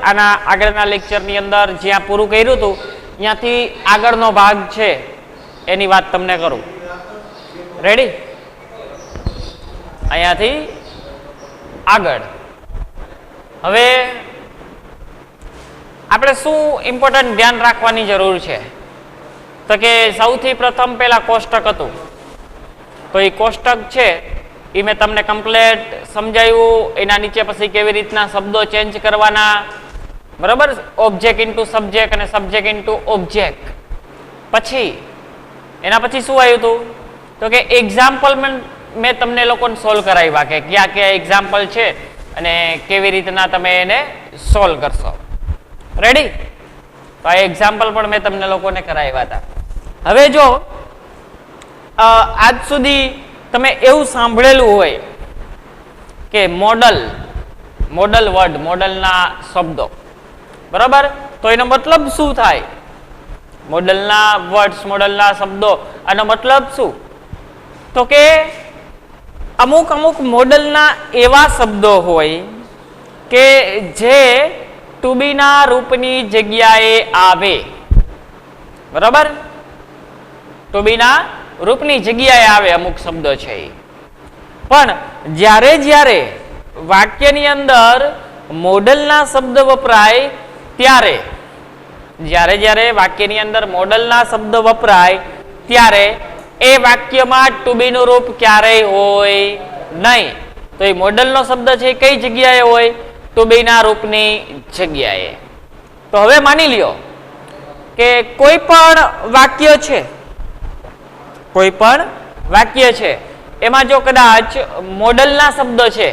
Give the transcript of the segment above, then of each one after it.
આના આગળના લેક્ચરની અંદર જ્યાં પૂરું કર્યું હતું ત્યાંથી આગળનો ભાગ છે એની વાત તમને કરું. રેડી? અહીંયાથી આગળ હવે આપણે શું ઇમ્પોર્ટન્ટ ધ્યાન રાખવાની જરૂર છે તો કે સૌથી પ્રથમ પહેલા કોષ્ટક હતું તો એ કોષ્ટક છે એ મેં તમને કમ્પ્લીટ સમજાવ્યું. એના નીચે પછી કેવી રીતના શબ્દો ચેન્જ કરવાના, બરાબર? ઓબ્જેક્ટ ઇન્ટુ સબ્જેક્ટ અને સબ્જેક્ટ ઇન્ટુ ઓબ્જેક્ટ. પછી એના પછી શું આવ્યું હતું તો કે એક્ઝામ્પલ મેં તમને લોકોને સોલ્વ કરાવ્યા કે ક્યાં ક્યાં એક્ઝામ્પલ છે અને કેવી રીતના તમે એને સોલ્વ કરશો. રેડી? તો આ એક્ઝામ્પલ પણ મેં તમને લોકોને કરાવ્યા હતા. હવે જો આજ સુધી તમે એવું સાંભળેલું હોય કે મોડલ વર્ડ, મોડલના શબ્દો, બરાબર? તો એનો મતલબ શું થાય? મોડલના વર્ડ્સ, મોડલના શબ્દો, આનો મતલબ શું? તો કે અમુક મોડલના એવા શબ્દો હોય કે જે ટુ બી ના રૂપની જગ્યાએ આવે, બરાબર? ટુ બી ના રૂપની જગ્યાએ આવે અમુક શબ્દો છે. પણ જ્યારે વાક્યની અંદર મોડલના શબ્દ વપરાય ત્યારે, જ્યારે વાક્યની અંદર મોડલના શબ્દ વપરાય ત્યારે એ વાક્યમાં ટુ બી નું રૂપ ક્યારેય હોય નહીં. તો એ મોડલનો શબ્દ છે કઈ જગ્યાએ હોય? ટુ બી ના રૂપની જગ્યાએ. તો હવે માની લ્યો કે કોઈ પણ વાક્ય છે એમાં જો કદાચ મોડલના શબ્દ છે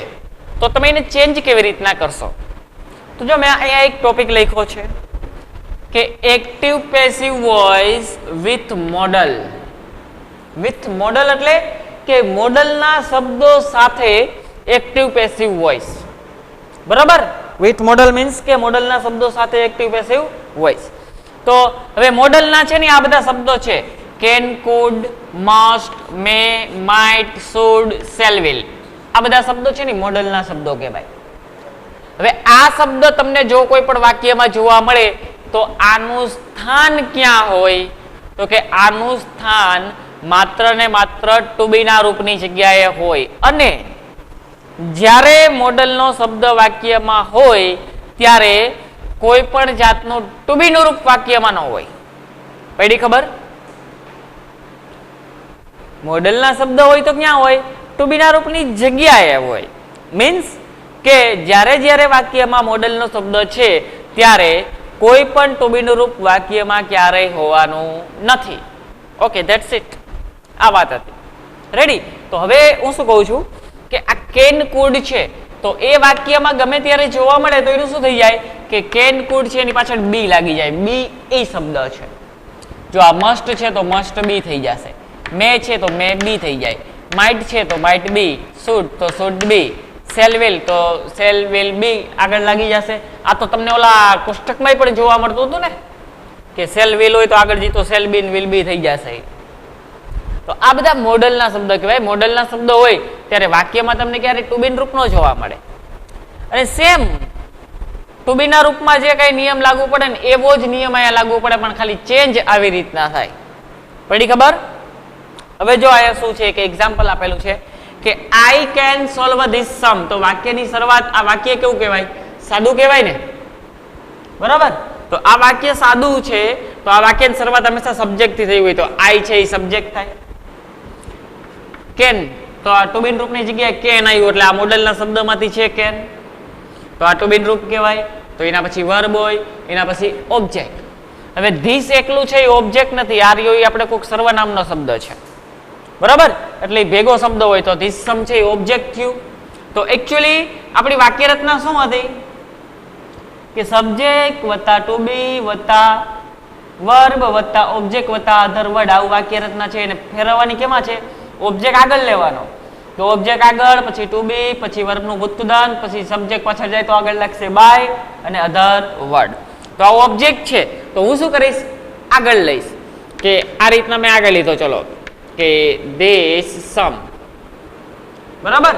તો તમે એને ચેન્જ કેવી રીતના કરશો? તો જો મેં અહીંયા એક ટોપિક લખ્યો છે કે active passive voice with model. With model એટલે કે મોડલના શબ્દો સાથે એક્ટિવ પેસિવ વોઇસ, બરાબર? વિથ મોડલ મીન્સ કે મોડલના શબ્દો સાથે એક્ટિવ પેસિવ વોઇસ. તો હવે મોડલના છે ને આ બધા શબ્દો છે can, could, must, may, might, should, shall, will. આ બધા શબ્દો છે ને મોડલના શબ્દો કહેવાય. હવે આ શબ્દ તમને જો કોઈ પણ વાક્યમાં જોવા મળે તો આનું સ્થાન ક્યાં હોય? તો કે આનું સ્થાન માત્ર ને માત્ર ટુ બી ના રૂપની જગ્યાએ હોય. અને જ્યારે મોડલનો શબ્દ વાક્યમાં હોય ત્યારે કોઈ પણ જાતનું ટુ બી નું રૂપ વાક્યમાં ન હોય. પડી ખબર? મોડલના શબ્દ હોય તો ક્યાં હોય? ટુ બી ના રૂપની જગ્યાએ હોય. મીન્સ કે જ્યારે વાક્યમાં મોડલનો શબ્દ છે ત્યારે કોઈ પણ ટુ બી નું રૂપ વાક્યમાં ક્યારેય હોવાનું નથી. Okay, that's it. આ વાત હતી. રેડી? તો હવે હું શું કહું છું કે આ કેન, કુડ છે તો એ વાક્યમાં ગમે ત્યારે જોવા મળે તો એનું શું થઈ જાય કે કેન, કુડ છે એની પાછળ બી લાગી જાય. બી એ શબ્દ છે. જો આ મસ્ટ છે તો મસ્ટ બી થઈ જશે. મે છે તો મે બી થઈ જાય. માઇટ છે તો માઇટ બી. શુડ તો શુડ બી. શેલ વિલ તો શેલ વિલ બી આગળ લાગી જશે. આ તો તમને ઓલા કોષ્ટકમાં પણ જોવા મળતું હતું ને કે શેલ વિલ હોય તો આગળ જીતો શેલ બી વિલ બી થઈ જશે. તો આ બધા મોડલના શબ્દ કહેવાય. મોડલના શબ્દો હોય ત્યારે વાક્યમાં તમને ક્યારે ટુ બી રૂપ ન જોવા મળે. અને સેમ ટુ બી ના રૂપમાં જે કઈ નિયમ લાગુ પડે ને એવો જ નિયમ અહીંયા લાગુ પડે, પણ ખાલી ચેન્જ આવી રીતના થાય. પડી ખબર? હવે જો અહીંયા શું છે કે એક્ઝામ્પલ આપેલું છે કે I can solve this sum. તો વાક્યની શરૂઆત, આ વાક્ય કેવું કહેવાય? સાદું કહેવાય ને, બરાબર? તો આ વાક્ય સાદું છે તો આ વાક્યની શરૂઆત હંમેશા સબ્જેક્ટ થી થઈ હોય તો આઈ છે એ સબ્જેક્ટ થાય. કેન તો આ ટુ બી રૂપની જગ્યાએ કેન આવ્યું એટલે આ મોડલના શબ્દમાંથી છે કેન, તો આ ટુ બી રૂપ કહેવાય. તો એના પછી વર્બ હોય, એના પછી ઓબ્જેક્ટ. હવે ધીસ એકલું છે એ ઓબ્જેક્ટ નથી, આ રહ્યો એ આપણે કોઈક સર્વનામનો શબ્દ છે, બરાબર? એટલે ભેગો શબ્દ હોય તો ધીસ સમ છે એ ઓબ્જેક્ટ થયું. તો એકચ્યુઅલી આપણી વાક્ય રચના શું હતી કે સબ્જેક્ટ વત્તા ટુ બી વત્તા વર્બ વત્તા ઓબ્જેક્ટ વત્તા અધર વર્ડ, આવું વાક્ય રચના છે. એને ફેરવવાની કેમાં છે? ઓબ્જેક્ટ આગળ લેવાનો. તો ઓબ્જેક્ટ આગળ, પછી ટુ બી, પછી વર્બનું ભૂતગૃદંત, પછી સબ્જેક્ટ પાછળ જાય તો આગળ લાગશે બાય અને અધર વર્ડ. તો આ ઓબ્જેક્ટ છે તો હું શું કરીશ? આગળ લઈશ. કે આ રીતના મેં આગળ લીધો, ચલો કે ધીસ સમ, બરાબર?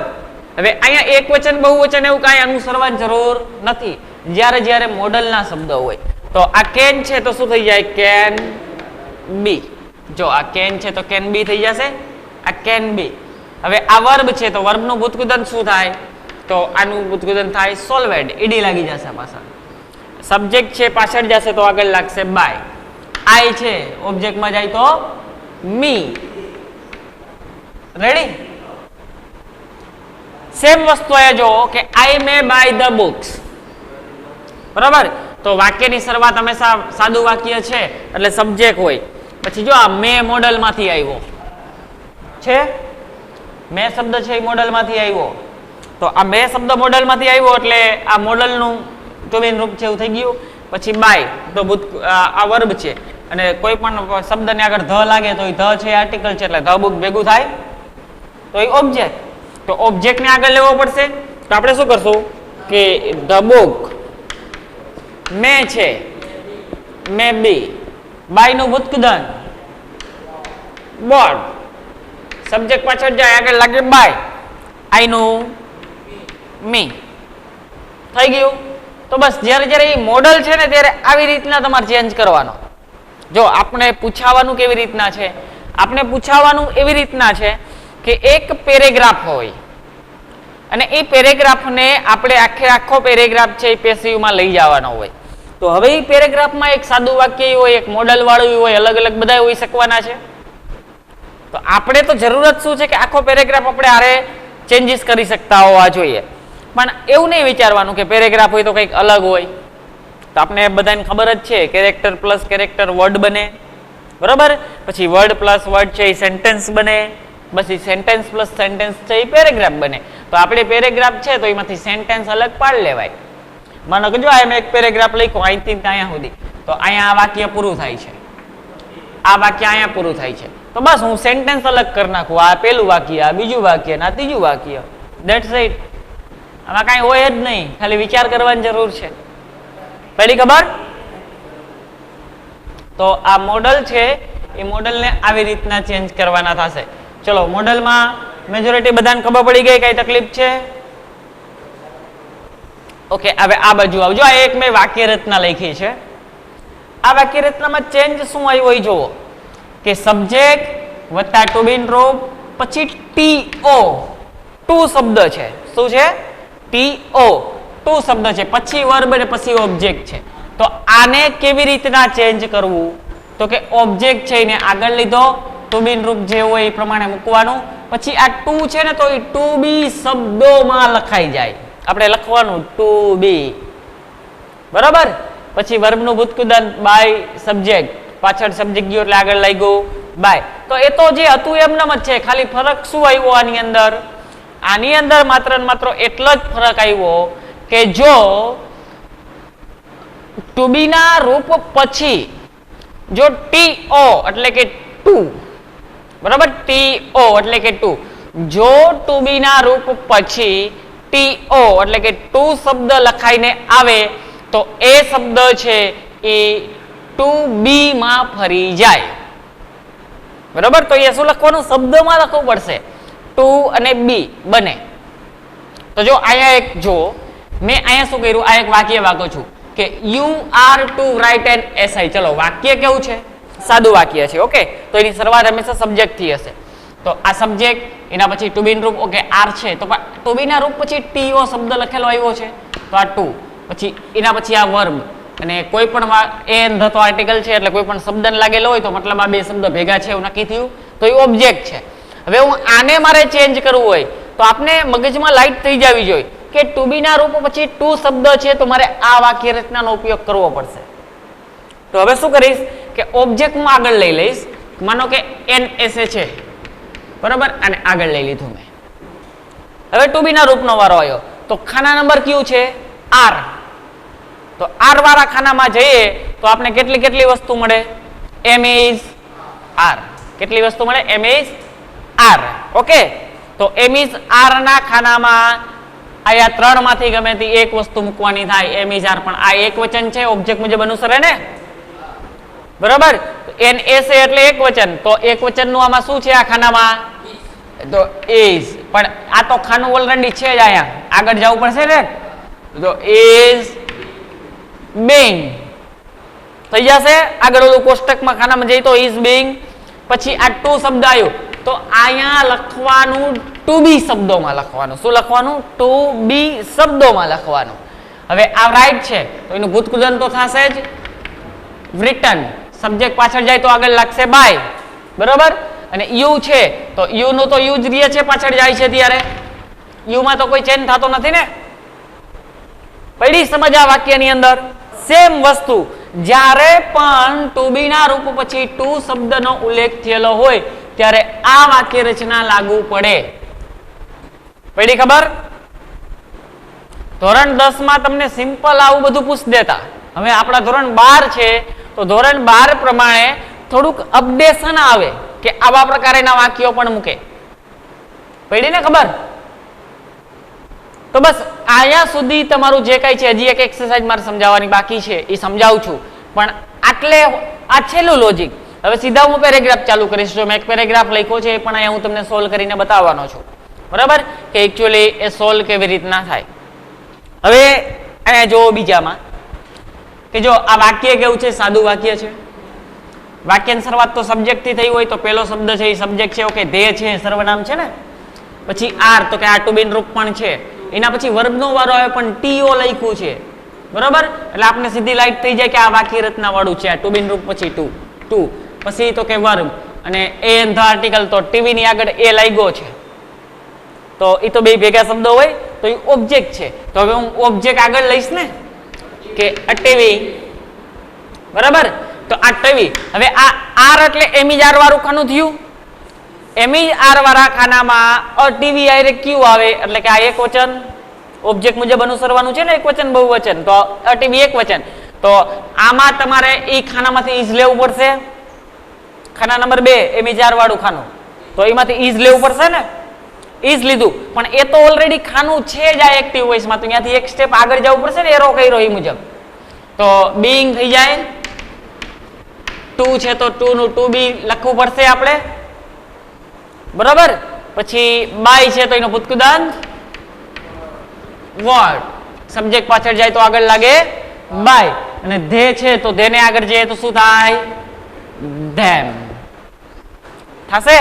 હવે અહીંયા એક વચન બહુવચન એવું કાંઈ અનુસરવાની જરૂર નથી. જ્યારે જ્યારે મોડલના શબ્દ હોય. તો આ કેન છે તો શું થઈ જાય? Can be. જો આ કેન છે તો કેન બી થઈ જશે, આ કેન બી. હવે આ વર્બ છે તો વર્બનું ભૂતકૃદંત શું થાય? તો આનું ભૂતકૃદંત થાય સોલ્વેડ, ઈડી લાગી જશે પાછળ. સબ્જેક્ટ છે પાછળ જશે તો આગળ લાગશે બાય. આઈ છે ઓબ્જેક્ટમાં જાય તો મી. રેડી? સેમ વસ્તુ એ જો કે આઈ મે બાય ધ બુક્સ. બરાબર? તો વાક્યની શરૂઆત હંમેશા સાદું વાક્ય છે એટલે સબ્જેક્ટ હોય. પછી જો આ મે મોડલમાંથી આવ્યો છે, મે શબ્દ છે એ મોડલમાંથી આવ્યો. તો આ મે શબ્દ મોડલમાંથી આવ્યો એટલે આ મોડલનું ટુ-બી રૂપ છે એવું થઈ ગયું. પછી બાય તો આ વર્બ છે અને કોઈ પણ શબ્દને આગળ ધ લાગે તો એ ધ છે આર્ટિકલ છે એટલે ધ બુક ભેગું થાય તો એ ઓબ્જેક્ટ. તો ઓબ્જેક્ટને આગળ લેવો પડશે તો આપણે શું કરશું કે ધ બુક મે છે, મે બી, બાય નું ભૂતકૃદંત બોર્ડ, સબ્જેક્ટ પાછળ જાય આગળ લાગે બાય, આઈ નું મી. થઈ ગયું? તો બસ જ્યારે જ્યારે એ મોડલ છે ને ત્યારે આવી રીતના તમારે ચેન્જ કરવાનો. જો આપણે પૂછાવાનું કેવી રીતના છે? આપણે પૂછાવાનું એવી રીતના છે કે એક પેરેગ્રાફ હોય અને એ પેરેગ્રાફને આપણે આખો પેરેગ્રાફ છે એ પેસિવમાં લઈ જવાનો હોય. તો હવે એ પેરેગ્રાફમાં એક સાદું વાક્ય હોય, એક મોડલ વાળું હોય, અલગ અલગ બધા હોઈ શકવાના છે. તો આપણે તો જરૂરત શું છે કે આખો પેરેગ્રાફ આપણે આરે ચેન્જીસ કરી શકતા હોવા જોઈએ. પણ એવું નહીં વિચારવાનું કે પેરેગ્રાફ હોય તો કંઈક અલગ હોય. તો આપણે બધાને ખબર જ છે કેરેક્ટર પ્લસ કેરેક્ટર વર્ડ બને. બરાબર? પછી વર્ડ પ્લસ વર્ડ છે એ સેન્ટેન્સ બને. પછી સેન્ટેન્સ પ્લસ સેન્ટેન્સ છે એ પેરેગ્રાફ બને. તો આપણે પેરેગ્રાફ છે તો એમાંથી સેન્ટેન્સ અલગ પાડી લેવાય. માનો કે જો મેં એક પેરેગ્રાફ લખ્યો અહીંથી અહીંયા સુધી, તો અહીંયા આ વાક્ય પૂરું થાય છે, આ વાક્ય અહીંયા પૂરું થાય છે. તો બસ હું સેન્ટેન્સ અલગ કરી નાખું, આ પેલું વાક્ય, આ બીજું વાક્ય, આ ત્રીજું વાક્ય. That's it. આમાં કાંઈ હોય જ નહીં, ખાલી વિચાર કરવાની જરૂર છે. પહેલી ખબર? તો આ મોડલ છે એ મોડલને આવી રીતના ચેન્જ કરવાના થશે. ચલો મોડલમાં મેજોરિટી બધાને ખબર પડી ગઈ, કઈ તકલીફ છે? ઓકે, હવે આ બાજુ આવજો. આ એક મેં વાક્ય રચના લખી છે. આ વાક્ય રચનામાં ચેન્જ શું આવ્યું હોય જુઓ કે સબ્જેક્ટ વત્તા ટુ બી રૂપ પછી ટીઓ ટુ શબ્દ છે. શું છે? ટીઓ ટુ શબ્દ છે, પછી વર્બ અને પછી ઓબ્જેક્ટ છે. તો આને કેવી રીતના ચેન્જ કરવું? તો કે ઓબ્જેક્ટ છે એને આગળ લીધો, ટુ બી રૂપ જે હોય એ પ્રમાણે મૂકવાનું. પછી આ ટુ છે ને તો એ ટુ બી શબ્દોમાં લખાઈ જાય. આપણે લખવાનું ટુ બી. બરાબર? પછી વર્બનું ભૂતકૃદંત બાય સબ્જેક્ટ, પાછળ સબ્જેક્ટ ગયો એટલે આગળ લઈ ગયું બાય. તો એ તો જે હતું એમનામ જ છે, ખાલી ફરક શું આવ્યો આની અંદર? આની અંદર માત્ર ને માત્ર એટલો જ ફરક આવ્યો કે જો ટુ બી ના રૂપ પછી જો ટીઓ એટલે કે ટુ, બરાબર? ટીઓ એટલે કે ટુ, જો ટુ બી ના રૂપ પછી ટીઓ એટલે કે ટુ શબ્દ લખાઈને આવે તો એ શબ્દ છે એ ટુ બી માં ફરી જાય. બરાબર? તો એ શું લખવાનું? શબ્દમાં લખવું પડશે. ટુ અને બી બને. તો જો અહીંયા એક જો મેં અહીંયા શું કર્યું, આ એક વાક્ય વાગો છું કે you are to write an SI. ચલો વાક્ય કેવું છે? સાદું વાક્ય છે. ઓકે, તો એની શરૂઆત હંમેશા સબ્જેક્ટ થી હશે. તો આ સબ્જેક્ટ, એના પછી ટુ બી રૂપ ઓકે આર છે, તો ટુ બી ના રૂપ પછી ટીઓ શબ્દ લખેલો આવ્યો છે તો આ ટુ, પછી એના પછી આ વર્બ અને કોઈ પણ એન ધતો આર્ટિકલ છે એટલે કોઈ પણ શબ્દને લાગેલો હોય તો મતલબ આ બે શબ્દ ભેગા છે એવું નક્કી થયું તો એ ઓબ્જેક્ટ છે. હવે હું આને મારે ચેન્જ કરવું હોય તો આપને મગજમાં લાઈટ થઈ જવી જોઈએ કે ટુ બી ના રૂપ પછી ટુ શબ્દ છે તો મારે આ વાક્ય રચનાનો ઉપયોગ કરવો પડશે. તો હવે શું કરીશ કે ઓબ્જેક્ટ હું આગળ લઈ લઈશ. માનો કે એન એસ એ છે, બરાબર? અને આગળ લઈ લીધું મેં. હવે ટુ બી ના રૂપનો વારો આવ્યો તો ખાના નંબર કયું છે? આર. તો આર વાળા ખાનામાં જઈએ તો આપણે કેટલી કેટલી વસ્તુ મળે? એમ ઇઝ આર. કેટલી વસ્તુ મળે? એમ ઇઝ આર. ઓકે, તો એમ ઇઝ આર ના ખાનામાં આયા ત્રણ માંથી ગમે તે એક વસ્તુ મૂકવાની થાય. એમ ઇઝ આર, પણ આ એક વચન છે, ઓબ્જેક્ટ મુજબ અનુસરે ને, બરાબર? એન એસ એટલે એક વચન, તો એક વચન નું આમાં શું છે આ ખાનામાં? તો ઇઝ. પણ આ તો ખાનું ઓલરેડી છે જ, અહીંયા આગળ જવું પડશે ને. તો ઇઝ being થઈ જશે. આગળ ઓલું કોષ્ટકમાં ખાનામાં જઈએ તો is being, પછી આ to શબ્દ આવ્યો તો અહીંયા લખવાનું to be શબ્દોમાં લખવાનું. શું લખવાનું? to be શબ્દોમાં લખવાનું. હવે આ રાઈટ છે તો એનું ભૂતકૃદંત તો થશે જ. written સબ્જેક્ટ પાછળ જાય તો આગળ લાગશે by, બરોબર. અને યુ છે તો યુ નું તો યુ જ રહે છે પાછળ જાય છે ત્યારે. યુ માં તો કોઈ ચેન્જ થતો નથી ને. પડી સમજ આ વાક્યની અંદર? સેમ વસ્તુ જ્યારે પણ ટુ બી ના રૂપ પછી ટુ શબ્દનો ઉલ્લેખ થયેલો હોય ત્યારે આ વાક્ય રચના લાગુ પડે. પડી ખબર? ધોરણ 10 માં તમને સિમ્પલ આવું બધું પૂછ દેતા. હવે આપણા ધોરણ 12 છે તો ધોરણ 12 પ્રમાણે થોડુંક અપડેશન આવે કે આવા પ્રકારના વાક્યો પણ મૂકે. પડી ને ખબર? તો બસ આયા સુધી તમારું જે કઈ છે, હજી એક એક્સરસાઇઝ મારે સમજાવવાની બાકી છે એ સમજાવું છું, પણ આટલે આ છેલ્લું લોજિક. હવે સીધા હું પેરેગ્રાફ ચાલુ કરીશ. જો મેં એક પેરેગ્રાફ લખ્યો છે એ પણ અહીંયા હું તમને સોલ્વ કરીને બતાવવાનો છું, બરાબર, કે એકચ્યુઅલી એ સોલ્વ કેવી રીતના થાય. હવે અહીંયા જો બીજામાં કે જો આ વાક્ય કેવું છે? સાદું વાક્ય છે. વાક્યની શરૂઆત તો સબ્જેક્ટ થી થઈ હોય તો પહેલો શબ્દ છે એ સબ્જેક્ટ છે. ઓકે, ધે છે સર્વનામ છે ને. પછી આર તો કે આ ટુ બી રૂપ પણ છે. એના પછી વર્બનો વારો આવે પણ ટીઓ લખ્યું છે, બરાબર. એટલે આપણે સીધી લાઈટ થઈ જાય કે આ વાક્ય રચના વાળું છે. આ ટુ બી રૂપ પછી ટુ પછી તો કે વર્બ અને એ ધ આર્ટિકલ તો ટીવી ની આગળ એ લાગ્યો છે તો એ તો બે ભેગા શબ્દો હોય તો એ ઓબ્જેક્ટ છે. તો હવે હું ઓબ્જેક્ટ આગળ લઈશ ને કે અ ટીવી, બરાબર. તો આ ટીવી. હવે આ આર એટલે એમી આર વાળું ખાનું થયું. એમી આર વાળા ખાનામાં અ ટીવી આરે ક્યુ આવે એટલે કે આ એક વચન ઓબ્જેક્ટ મુજબ અનુસરવાનું છે ને, એક વચન બહુવચન. તો અ ટીવી એક વચન. તો આમાં તમારે એ ખાનામાંથી ઇઝ લેવું પડશે. ખાના નંબર 2 એમી આર વાળું ખાનું તો એમાંથી ઇઝ લેવું પડશે ને. ઇઝ લીધું પણ એ તો ઓલરેડી ખાનું છે જ આ એક્ટિવ વોઇસમાં, તો ત્યાંથી એક સ્ટેપ આગળ જવું પડશે ને, એરો કર્યો એ મુજબ. તો બીઇંગ થઈ જાય. ટુ છે તો ટુ નું ટુ બી લખવું પડશે આપણે, બરાબર. પછી બાય છે તો એનો ભૂતકૃદંત વર્ડ. સબ્જેક્ટ પાછળ જાય તો આગળ લાગે બાય. અને ધે છે તો ધેને આગળ જઈએ તો શું થાય? ધેમ થશે.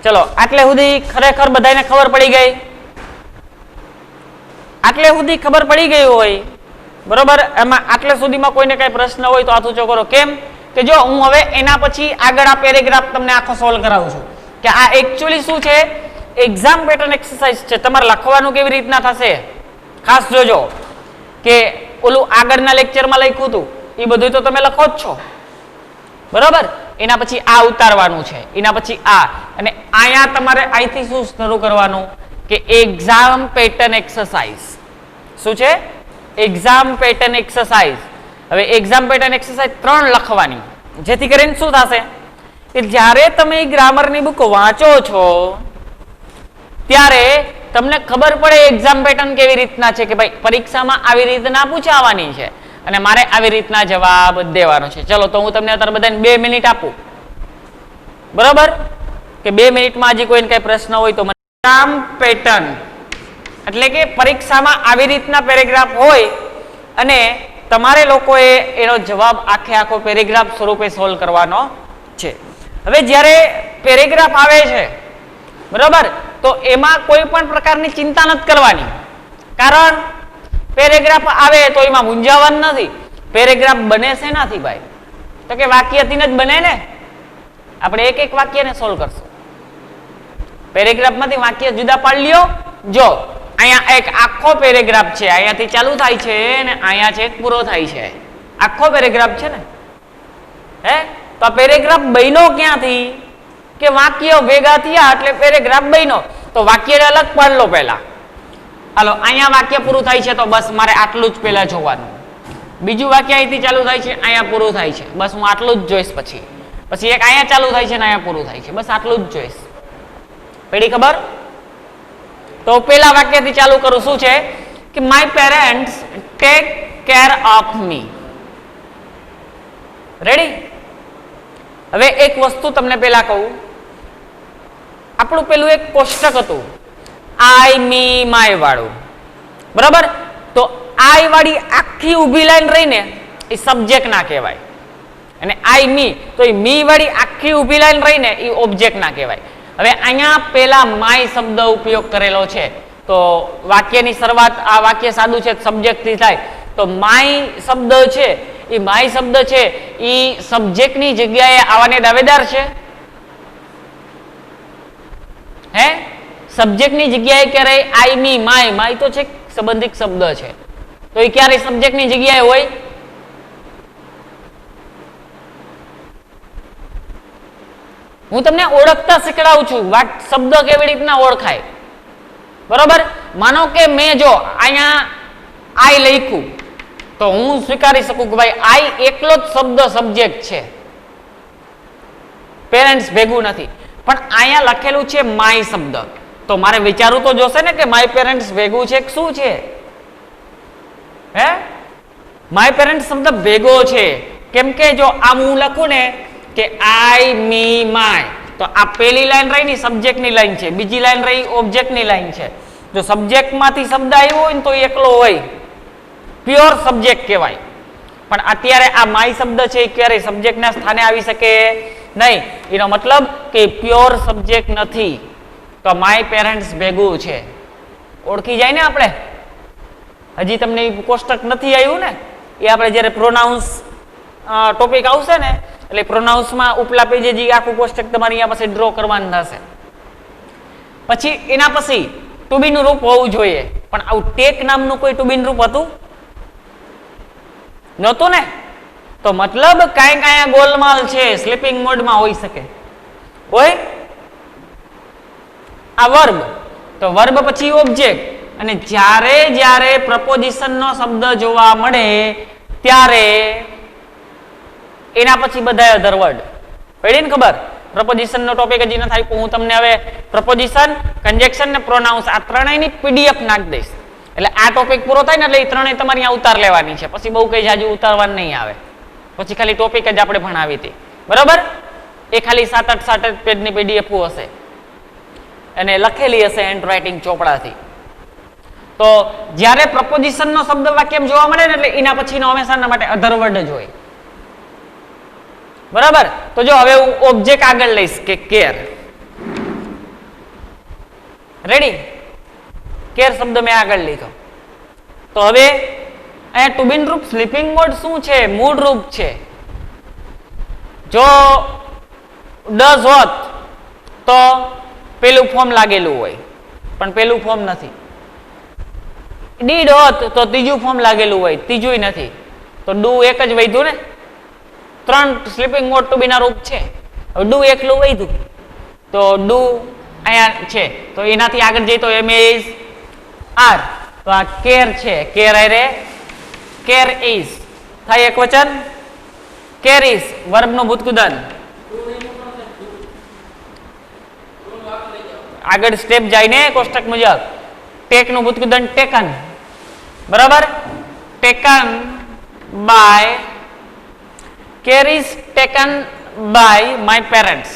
ચલો આટલે સુધી ખરેખર બધાને ખબર પડી ગઈ? આટલે સુધી ખબર પડી ગઈ હોય, બરોબર. એમાં આટલે સુધીમાં કોઈને કઈ પ્રશ્ન હોય તો હાથ ઊંચો કરો. કેમ કે જો હું હવે એના પછી આગળ આ પેરેગ્રાફ તમને આખો સોલ્વ કરાવું છું કે આ એકચ્યુઅલી શું છે, એક્ઝામ પેટર્ન એક્સરસાઇઝ છે. તમારે લખવાનું કેવી રીતના થશે ખાસ જોજો કે ઓલું આગળના લેક્ચરમાં લખ્યું હતું એ બધું તો તમે લખો જ છો, બરાબર. એના પછી આ ઉતારવાનું છે, એના પછી આ, અને અહીંયા તમારે અહીંથી શું શરૂ કરવાનું કે એક્ઝામ પેટર્ન એક્સરસાઇઝ. શું છે? Exam pattern exercise. હવે એક્ઝામ પેટર્ન એક્સરસાઇઝ 3 લખવાની, જેથી કરીને શું થશે કે જ્યારે તમે ગ્રામરની બુક વાંચો છો ત્યારે તમને ખબર પડે એક્ઝામ પેટર્ન કેવી રીતના છે કે ભાઈ પરીક્ષામાં આવી રીતના પૂછાવાની છે અને મારે આવી રીતના જવાબ દેવાનો છે. ચલો તો હું તમને અત્યારે બધાને 2 મિનિટ આપું, બરાબર, કે 2 મિનિટમાં હજી કોઈને કઈ પ્રશ્ન હોય તો એક્ઝામ પેટર્ન એટલે કે પરીક્ષામાં આવી રીતના પેરેગ્રાફ હોય અને તમારે લોકોએ એનો જવાબ આખો પેરેગ્રાફ સ્વરૂપે સોલ્વ કરવાનો છે. હવે જ્યારે પેરેગ્રાફ આવે છે, બરાબર, તો એમાં કોઈ પણ પ્રકારની ચિંતા નથી કરવાની. કારણ પેરેગ્રાફ આવે તો એમાં મૂંઝાવાનું નથી. પેરેગ્રાફ બને છે નથી ભાઈ, તો કે વાક્યથી જ બને ને. આપણે એક એક વાક્યને સોલ્વ કરશું. પેરેગ્રાફમાંથી વાક્ય જુદા પાડી લ્યો. જો અહીંયા એક આખો પેરેગ્રાફ છે, અહીંયાથી ચાલુ થાય છે અને અહીંયા છે પૂરો થાય છે. આખો પેરેગ્રાફ છે ને, હે? તો આ પેરેગ્રાફ બન્યો ક્યાંથી કે વાક્ય ભેગા થયા એટલે પેરેગ્રાફ બન્યો. તો વાક્યને અલગ પાડ લો પહેલા. હાલો અહીંયા વાક્ય પૂરું થાય છે તો બસ મારે આટલું જ પહેલા જોવાનું. બીજું વાક્ય અહીંથી ચાલુ થાય છે, અહીંયા પૂરું થાય છે, બસ હું આટલું જ જોઈશ. પછી એક અહીંયા ચાલુ થાય છે ને અહીંયા પૂરું થાય છે, બસ આટલું જ જોઈશ. પડી ખબર? તો પેલા વાક્યથી ચાલુ કરું. શું છે કે my parents take care of me. Ready? હવે એક વસ્તુ તમને પેલા કહું. આપણું પેલું એક કોષ્ટક હતું આઈ મી માય વાળું, બરાબર. તો આઈ વાળી આખી ઊભી લાઈન રહીને એ સબ્જેક્ટ ના કહેવાય, અને આઈ મી તો એ મી વાળી આખી ઊભી લાઈન રહીને એ ઓબ્જેક્ટ ના કહેવાય. હવે અહીંયા પેલા માય શબ્દ ઉપયોગ કરેલો છે, તો વાક્યની શરૂઆત આ વાક્ય સાદું છે સબ્જેક્ટ થી થાય, તો માય શબ્દ છે એ માય શબ્દ છે એ સબ્જેક્ટની જગ્યાએ આવવાને દાવેદાર છે? હે, સબ્જેક્ટની જગ્યાએ ક્યારે આઈ મી માય, માય તો છે સંબંધિત શબ્દ છે, તો એ ક્યારે સબ્જેક્ટની જગ્યાએ હોય? હું તમને ઓળખતા શીખડાવું છું શબ્દ કેવી રીતના ઓળખાય. બરોબર, માનો કે મેં જો અહીંયા આઈ લખ્યું તો હું સ્વીકારી શકું કે ભાઈ આઈ એકલો જ શબ્દ સબ્જેક્ટ છે, પેરેન્ટ્સ ભેગું નથી. પણ અહીંયા લખેલું છે માય શબ્દ, તો મારે વિચારવું તો જોશે ને કે માય પેરેન્ટ્સ ભેગું છે કે શું છે? હે, માય પેરેન્ટ્સ શબ્દ ભેગો છે. કેમ કે જો આમ હું લખું ને કે આઈ મી માય, તો આ પેલી લાઈન રહી ને સબ્જેક્ટની લાઈન છે, બીજી લાઈન રહી ઓબ્જેક્ટની લાઈન છે. જો સબ્જેક્ટમાંથી શબ્દ આવ્યો હોય ને તો એકલો હોય, પ્યોર સબ્જેક્ટ કહેવાય. પણ અત્યારે આ માય શબ્દ છે એ ક્યારેય સબ્જેક્ટના સ્થાને આવી શકે નહીં. એનો મતલબ કે પ્યોર સબ્જેક્ટ નથી, તો માય પેરેન્ટ્સ ભેગું છે. ઓળખી જાય ને આપણે? હજી તમને કોષ્ટક નથી આવ્યું ને, એ આપણે જ્યારે પ્રોનાઉન્સ ટોપિક આવશે ને એટલે પ્રોનાઉન્સમાં ઉપલા પેજે જે આખું કોષ્ટક તમારે અહીંયા પાસે ડ્રો કરવાનું થશે. પછી એના પછી ટુ બી નું રૂપ હોવું જોઈએ, પણ આવું ટેક નામનું કોઈ ટુ બી નું રૂપ હતું નહોતું ને, તો મતલબ કાંઈ કાંઈ ગોલમાલ છે, સ્લીપિંગ મોડમાં હોઈ શકે. હોય આ વર્બ, તો વર્બ પછી ઓબ્જેક્ટ, અને જ્યારે જ્યારે પ્રપોઝિશનનો શબ્દ જોવા મળે ત્યારે એના પછી બધા અધર વર્ડ. પડી ને ખબર? પ્રપોઝિશનનો ટોપિક હજી નથી આવ્યો, હું તમને હવે પ્રપોઝિશન, કન્જેક્શન ને પ્રોનાઉન્સ આ ત્રણેયની પીડીએફ નાખી દઈશ. એટલે આ ટોપિક પૂરો થાય ને એટલે એ ત્રણેય તમારી અહીંયા ઉતાર લેવાની છે, પછી બહુ કઈ જાજુ ઉતારવાનું નહીં આવે, પછી ખાલી ટોપિક જ આપણે ભણાવી હતી. બરોબર, એ ખાલી 7-8 પેજની પીડીએફ હશે અને લખેલી હશે હેન્ડ રાઇટિંગ ચોપડાથી. તો જ્યારે પ્રપોઝિશનનો શબ્દ વાક્યમાં જોવા મળે ને એટલે એના પછીનો હંમેશાના માટે અધર વર્ડ જ હોય. બરાબર, તો જો હવે હું ઓબ્જેક્ટ આગળ લઈશ કે કેર. રેડી? કેર શબ્દ મેં આગળ લીધો. તો હવે અહીંયા ટુ બી રૂપ સ્લીપિંગ મોડ શું છે? મૂળ રૂપ છે. જો ડઝ હોત તો પેલું ફોર્મ લાગેલું હોય, પણ પેલું ફોર્મ નથી. ડીડ હોત તો ત્રીજું ફોર્મ લાગેલું હોય, ત્રીજું નથી. તો ડુ એક જ વધ્યું ને, 3 સ્લીપિંગ મોડ ટુ બી ના રૂપ છે. ડુ એકલું વધ્યું તો ડુ અહીંયા છે, તો એનાથી આગળ જઈએ તો એમ ઇઝ આર, તો આ કેર છે, કેર અરે કેર ઇઝ થાય એક વચન. કેર ઇઝ વર્બનું ભૂતકુદન. આગળ સ્ટેપ જાય ને કોષ્ટક મુજબ. ટેક નું ભૂતકુદન ટેકન. બરાબર, taken by, care is taken by my parents.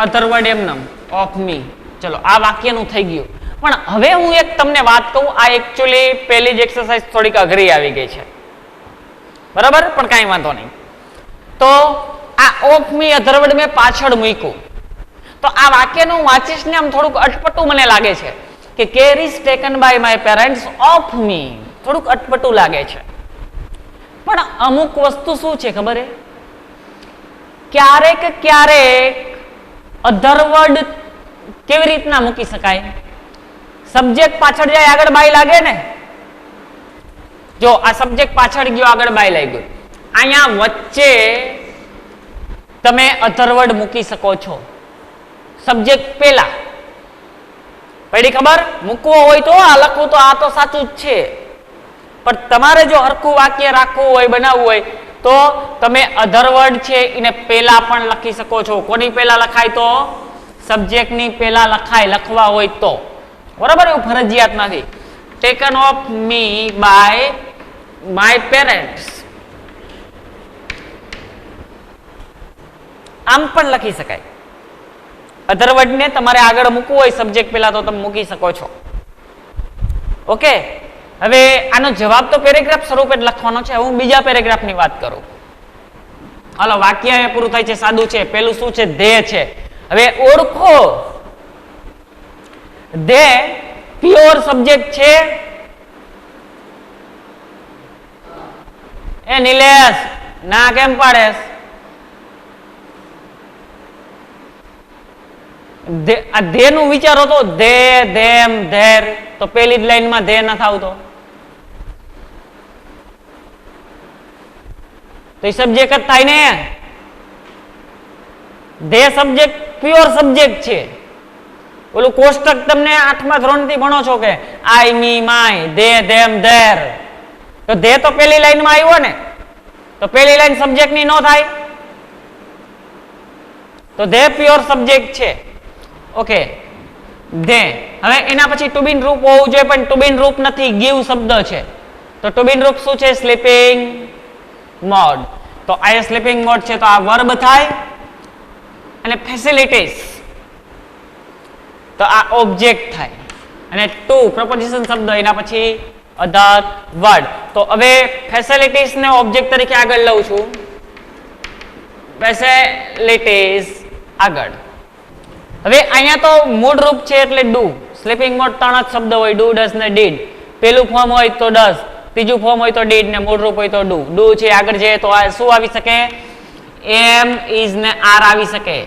Other word એમનેમ ઓફ મી. ચલો આ વાક્યનું થઈ ગયું. પણ હવે હું એક તમને વાત કહું, આ એકચ્યુઅલી પહેલી જ એક્સરસાઇઝ થોડીક અઘરી આવી ગઈ છે. બરાબર, પણ કાંઈ વાંધો નહીં. તો આ ઓફ મી અધર વર્ડ મેં પાછળ મૂક્યું, તો આ વાક્યનું વાંચીશ ને આમ થોડુંક અટપટું મને લાગે છે કે care is taken by my parents of me. થોડુંક અટપટું લાગે છે, પણ અમુક વસ્તુ શું છે ખબર હે, ક્યારેક ક્યારેક અધર વર્ડ કેવી રીતના મૂકી શકાય? સબ્જેક્ટ પાછળ જાય આગળ બાય લાગે ને. જો આ સબ્જેક્ટ પાછળ ગયો આગળ બાય લાગ્યું, અહીંયા વચ્ચે તમે અધર વર્ડ મૂકી શકો છો. સબ્જેક્ટ પેલા પડી ખબર? મૂકવો હોય તો આ લખવું તો આ તો સાચું જ છે, પણ તમારે જો હરખું વાક્ય રાખવું હોય, બનાવવું હોય તો તમે અધર વર્ડ છે એને પેલા પણ લખી શકો છો. કોની પેલા લખાય? તો સબ્જેક્ટની પેલા લખાય, લખવા હોય તો. બરાબર, એવું ફરજિયાત નથી. Taken of me by my parents, આમ પણ લખી શકાય. અધર વર્ડ ને તમારે આગળ મૂકવું હોય સબ્જેક્ટ પેલા તો તમે મૂકી શકો છો. ઓકે, હવે આનો જવાબ તો પેરેગ્રાફ સ્વરૂપે જ લખવાનો છે. હું બીજા પેરેગ્રાફની વાત કરું. હાલો, વાક્ય એ પૂરું થાય છે, સાદું છે. પેલું શું છે? ધે છે. હવે ઓળખો, ધે પ્યોર સબ્જેક્ટ છે. એ નિલેશ, ના કેમ પાડેસ? આ ધે નું વિચારો તો, ધે, ધેમ, ધેર, તો પેલી જ લાઈનમાં ધે નથી આવતો, તો એ સબ્જેક્ટ જ થાય ને. ધે સબ્જેક્ટ પ્યોર સબ્જેક્ટ છે. ઓલું કોષ્ટક તમને 8મા ધોરણથી ભણો છો કે આઈ, મી, માય, ધે, ધેમ, ધેર, તો ધે તો પેલી લાઈનમાં આવ્યો ને, તો પેલી લાઈન સબ્જેક્ટ ની નો થાય, તો ધે પ્યોર સબ્જેક્ટ છે. Okay, they. હવે એના પછી ટુ બીન રૂપ હોવું જોઈએ, પણ ટુ બીન રૂપ નથી, ગીવ શબ્દ છે. તો ટુ બીન રૂપ શું છે? Sleeping mode. તો આ સ્લીપિંગ મોડ છે, તો આ વર્બ થાય, અને ફેસિલિટીઝ તો આ ઓબ્જેક્ટ થાય, અને ટુ પ્રપોઝિશન શબ્દ, એના પછી અધર વર્ડ. તો હવે ફેસિલિટીઝ ને ઓબ્જેક્ટ તરીકે આગળ લઉં છું. ફેસિલિટીઝ આગળ. હવે અહીંયા તો મૂળ રૂપ છે એટલે ડુ. સ્લીપિંગ મોડ 3 જ શબ્દ હોય, ડુ, ડઝ ને ડીડ. પેલું ફોર્મ હોય તો ડઝ, ત્રીજું ફોર્મ હોય તો ડીડ, ને મૂળ રૂપ હોય તો ડુ. ડુ છે આગળ જાય તો આ શું આવી શકે? એમ, ઇઝ ને આર આવી શકે.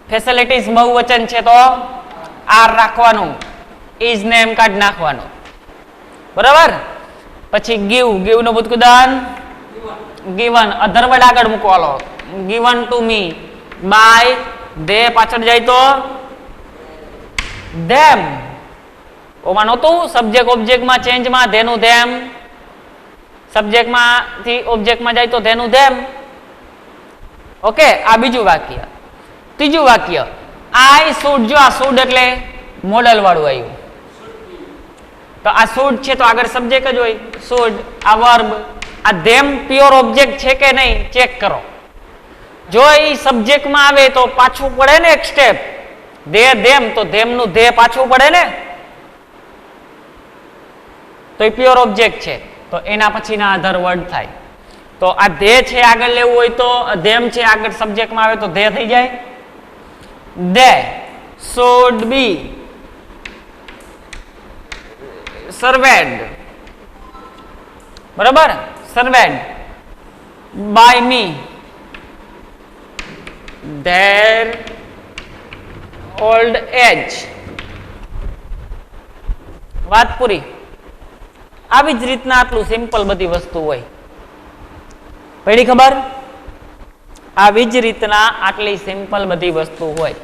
ફેસિલિટીઝ બહુવચન છે તો આર રાખવાનું, ઇઝ ને એમ કાઢ નાખવાનું, બરાબર. પછી ગીવ, ગીવ નું ભૂતકૃદાન ગીવન. અધર વર્ડ આગળ મૂકવાનો, given to me by, they પાછળ જાય તો ધેમ. ઓમાં નહોતું સબ્જેક્ટ ઓબ્જેક્ટમાં ચેન્જમાં ધેનું ધેમ, સબ્જેક્ટમાંથી ઓબ્જેક્ટમાં જાય તો ધેનું ધેમ. ઓકે, આ બીજું વાક્ય. ત્રીજું વાક્ય, આઈ શુડ. જો આ શુડ એટલે મોડલ વાળું આવ્યું, તો આ શુડ છે તો આગળ સબ્જેક્ટ જ હોય, શુડ. આ વર્બ. આ ધેમ પ્યોર ઓબ્જેક્ટ છે કે નહીં ચેક કરો. જો એ સબ્જેક્ટમાં આવે તો પાછું પડે ને એક સ્ટેપ, ધે, ધેમ, તો ધેમ નું ધે પાછું પડે ને, તો એ પ્યોર ઓબ્જેક્ટ છે, તો એના પછીના અધર વર્ડ થાય. તો આ ધે છે આગળ લેવું હોય તો, ધેમ છે આગળ સબ્જેક્ટમાં આવે તો ધે થઈ જાય. ધે should be served, બરાબર, served by me their old age. વાત પૂરી. આવી જ રીતના આટલું સિમ્પલ બધી વસ્તુ હોય. પડી ખબર? આવી જ રીતના આટલી સિમ્પલ બધી વસ્તુ હોય.